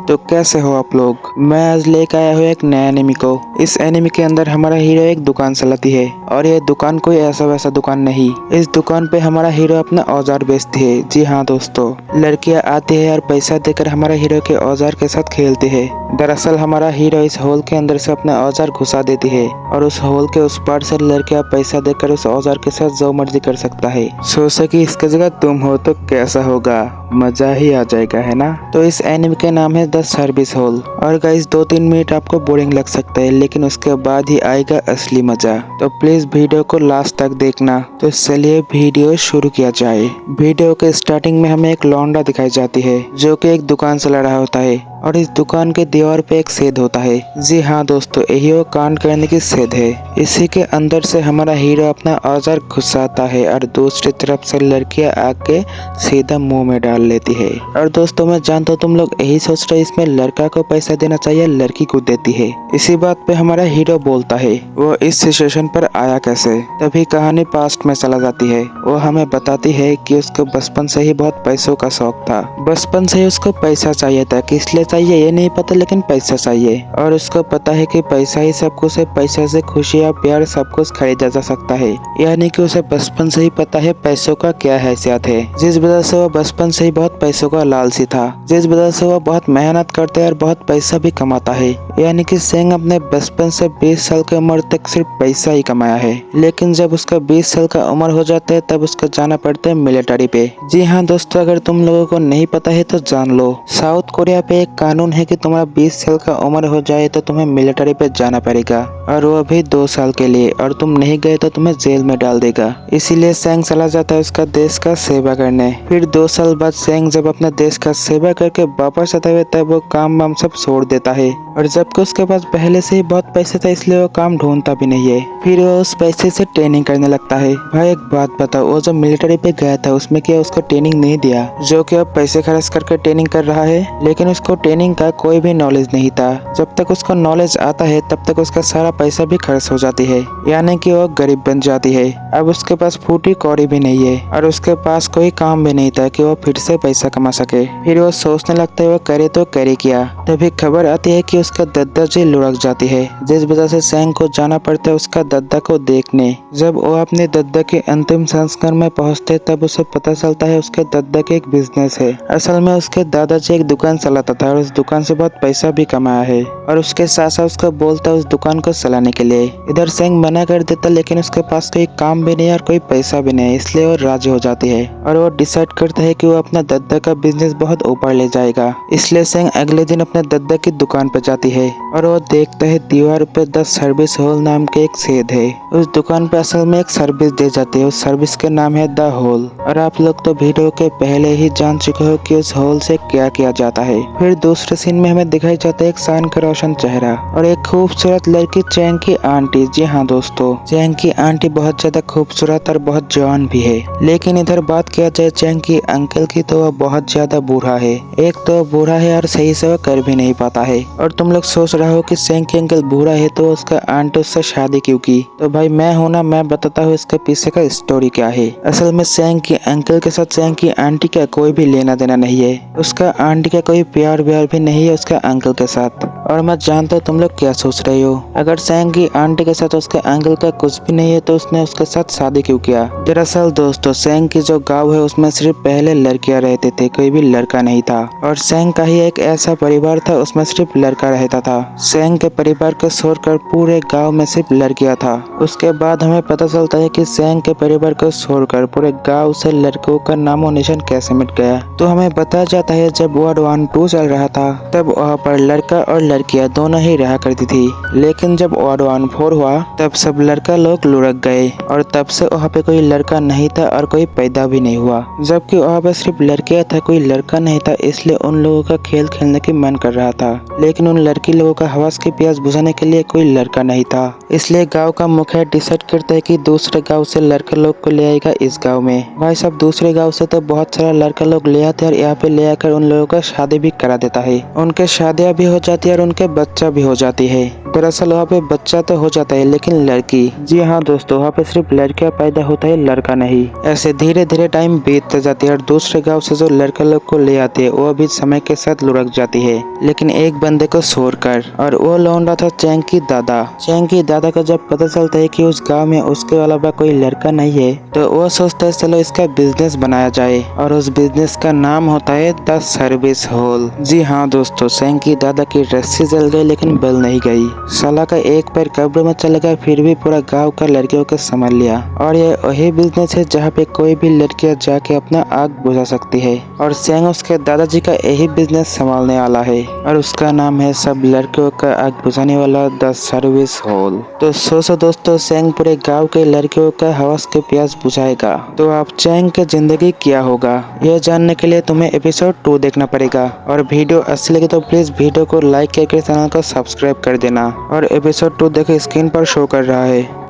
तो कैसे हो आप लोग। मैं आज लेकर आया हूँ एक नया एनिमी को। इस एनिमी के अंदर हमारा हीरो एक दुकान चलाती है और ये दुकान कोई ऐसा वैसा दुकान नहीं। इस दुकान पे हमारा हीरो अपना औजार बेचती है। जी हाँ दोस्तों, लड़कियाँ आती है और पैसा देकर हमारा हीरो के औजार के साथ खेलती है। दरअसल हमारा हीरो इस होल के अंदर से अपना औजार घुसा देती है और उस होल के उस पार से लड़कियाँ पैसा देकर उस औजार के साथ जो मर्जी कर सकता है। सोचा कि इसकी जगह तुम हो तो कैसा होगा, मजा ही आ जाएगा, है ना। तो इस एनिमे का नाम है द सर्विस हॉल। और गाइस 2-3 मिनट आपको बोरिंग लग सकता है, लेकिन उसके बाद ही आएगा असली मजा। तो प्लीज वीडियो को लास्ट तक देखना। तो चलिए वीडियो शुरू किया जाए। वीडियो के स्टार्टिंग में हमें एक लौंडा दिखाई जाती है जो कि एक दुकान चला रहा होता है और इस दुकान के दीवार पे एक छेद होता है। जी हाँ दोस्तों, यही वो कांड करने की छेद है। इसी के अंदर से हमारा हीरो अपना औजार घुसाता है और दूसरी तरफ से लड़कियां आके सीधा मुंह में डाल लेती है। और दोस्तों मैं जानता हूँ तुम लोग यही सोच रहे इसमें लड़का को पैसा देना चाहिए, लड़की को देती है। इसी बात पे हमारा हीरो बोलता है वो इस सिचुएशन पर आया कैसे। तभी कहानी पास्ट में चला जाती है। वो हमें बताती है कि उसको बचपन से ही बहुत पैसों का शौक था। बचपन से ही उसको पैसा चाहिए था, किस लिए चाहिए ये नहीं पता, लेकिन पैसा चाहिए। और उसको पता है कि पैसा ही सब कुछ है, पैसा से खुशी और प्यार सब कुछ खरीदा जा सकता है। यानी कि उसे बचपन से ही पता है पैसों का क्या हैसियत है, जिस वजह से वो बचपन से ही बहुत पैसों का लालची था, जिस वजह से वो बहुत मेहनत करता है और बहुत पैसा भी कमाता है। यानी कि सेंग अपने बचपन से 20 साल की उम्र तक सिर्फ पैसा ही कमाया है। लेकिन जब उसका 20 साल का उम्र हो जाता है तब उसको जाना पड़ता है मिलिट्री पे। जी हाँ दोस्तों, अगर तुम लोगों को नहीं पता है तो जान लो, साउथ कोरिया पे एक कानून है कि तुम्हारा 20 साल का उम्र हो जाए तो तुम्हें मिलिट्री पे जाना पड़ेगा, और वो भी 2 साल के लिए, और तुम नहीं गए तो तुम्हें जेल में डाल देगा। इसीलिए सेंग चला जाता है उसका देश का सेवा करने। फिर 2 साल बाद सेंग जब अपना देश का सेवा करके वापस आता है तब वो काम वाम सब छोड़ देता है। और जबकि उसके पास पहले से ही बहुत पैसे था इसलिए वो काम ढूंढता भी नहीं है। फिर वो उस पैसे से ट्रेनिंग करने लगता है। भाई एक बात बताओ, वो जो मिलिट्री पे गया था उसमें क्या उसको ट्रेनिंग नहीं दिया, जो कि अब पैसे खर्च करके ट्रेनिंग कर रहा है। लेकिन उसको ट्रेनिंग का कोई भी नॉलेज नहीं था। जब तक उसको नॉलेज आता है तब तक उसका सारा पैसा भी खर्च हो जाती है, यानी कि वो गरीब बन जाती है। अब उसके पास फूटी कौड़ी भी नहीं है और उसके पास कोई काम भी नहीं था कि वो फिर से पैसा कमा सके। फिर वो सोचने लगता है वो करे तो करे क्या। तभी खबर आती है कि उसका दद्दा जी लुढ़क जाती है, जिस वजह से सेंग को जाना पड़ता है उसका दद्दा को देखने। जब वो अपने दद्दा के अंतिम संस्कार में पहुंचते तब उसे पता चलता है उसके दद्दा के एक बिजनेस है। असल में उसके दादाजी एक दुकान चलाता था और उस दुकान से बहुत पैसा भी कमाया है, और उसके साथ साथ उसको बोलता है उस दुकान को चलाने के लिए। इधर सेंग मना कर देता, लेकिन उसके पास कोई काम भी नहीं और कोई पैसा भी नहीं, इसलिए वो राजी हो जाती है और वो डिसाइड करता है कि वो अपना दद्दा का बिजनेस बहुत ऊपर ले जाएगा। इसलिए सेंग अगले दिन अपने दद्दा की दुकान पर जाती है और वो देखता है दीवार पे द सर्विस हॉल नाम के एक छेद है। उस दुकान पे असल में एक सर्विस दी जाती है, उस सर्विस के नाम है द हॉल। और आप लोग तो वीडियो के पहले ही जान चुके हो कि उस हॉल से क्या किया जाता है। फिर दूसरे सीन में हमें दिखाई जाता है एक शान का रोशन चेहरा और एक खूबसूरत लड़की चैंग की आंटी। जी हाँ दोस्तों, चैंग की आंटी बहुत ज्यादा खूबसूरत और बहुत जवान भी है। लेकिन इधर बात किया जाए चैंग की अंकल की तो वह बहुत ज्यादा बूढ़ा है। एक तो बूढ़ा है और सही से वह कर भी नहीं पाता है। और तुम लोग सोच रहे हो कि चैंग की अंकल बूढ़ा है तो उसका आंटी उससे शादी क्यों की। तो भाई मैं हूं ना, मैं बताता हूँ इसके पीछे का स्टोरी क्या है। असल में चैंग की अंकल के साथ चैंग की आंटी का कोई भी लेना देना नहीं है। उसका आंटी का कोई प्यार व्यार भी नहीं है उसका अंकल के साथ। और मैं जानता हूँ तुम लोग क्या सोच रहे हो, अगर चैंग की आंटी के साथ उसके अंकल का कुछ भी नहीं है तो उसने उसके साथ शादी क्यों किया। दरअसल दोस्तों चैंग की जो गाँव है उसमें सिर्फ पहले लड़कियां रहते थे, कोई भी लड़का नहीं था। और चैंग का ही एक ऐसा परिवार था उसमें सिर्फ लड़का रहता था। चैंग के परिवार को छोड़कर पूरे गाँव में सिर्फ लड़कियां था। उसके बाद हमें पता चलता है कि चैंग के परिवार को छोड़कर पूरे गाँव से लड़कों का नामो निशान कैसे मिट गया। तो हमें बताया जाता है जब वर्ल्ड वॉर 2 चल रहा था तब वहाँ पर लड़का और लड़कियां दोनों ही रहा करती थी। लेकिन जब वर्ल्ड वॉर 4 हुआ तब सब लड़का लोग लुढ़क गए और तब से वहाँ पे कोई लड़का नहीं था और कोई पैदा भी नहीं हुआ। जबकि वहाँ पे सिर्फ लड़कियां था, कोई लड़का नहीं था, इसलिए उन लोगों का खेल खेलने की मन कर रहा था। लेकिन उन लड़की लोगों का हवस की प्यास बुझाने के लिए कोई लड़का नहीं था। इसलिए गांव का मुखिया डिसाइड करता है कि दूसरे गांव से लड़का लोग को ले आएगा इस गांव में। भाई साहब दूसरे गांव से तो बहुत सारा लड़का लोग ले आते और यहाँ पे ले आकर उन लोगों का शादी भी करा देता जाता है। उनके शादियां भी हो जाती है और उनके बच्चा भी हो जाती है। दरअसल वहाँ पे बच्चा तो हो जाता है लेकिन लड़की, जी हाँ दोस्तों, वहाँ पे सिर्फ लड़कियां पैदा होता है, लड़का नहीं। ऐसे धीरे धीरे टाइम बीतता जाती है और दूसरे गांव से जो लड़का लोग को ले आते हैं वो भी समय के साथ लुढ़क जाती है, लेकिन एक बंदे को छोड़कर। और वो लौंडा था चैंग की दादा। चैंग की दादा को जब पता चलता है कि उस गांव में उसके अलावा कोई लड़का नहीं है तो वो सोचता है चलो इसका बिजनेस बनाया जाए, और उस बिजनेस का नाम होता है द सर्विस हॉल। जी हाँ दोस्तों, चैंग की दादा की रस्सी जल गई लेकिन बल नहीं गई। साला का एक पैर कब्र में चला गया फिर भी पूरा गांव का लड़कियों को संभाल लिया। और ये वही बिजनेस है जहाँ पे कोई भी लड़कियां जाके अपना आग बुझा सकती है, और चैंग उसके दादाजी का यही बिजनेस संभालने वाला है, और उसका नाम है सब लड़कियों का आग बुझाने वाला द सर्विस हॉल। तो सोचो दोस्तों, चैंग पूरे गांव के लड़कियों का हवस के प्यास बुझाएगा तो आप चैंग की जिंदगी क्या होगा, यह जानने के लिए तुम्हें एपिसोड 2 देखना पड़ेगा। और वीडियो अच्छी लगी तो प्लीज वीडियो को लाइक करके चैनल को सब्सक्राइब कर देना। और एपिसोड 2 देखो स्क्रीन पर शो कर रहा है।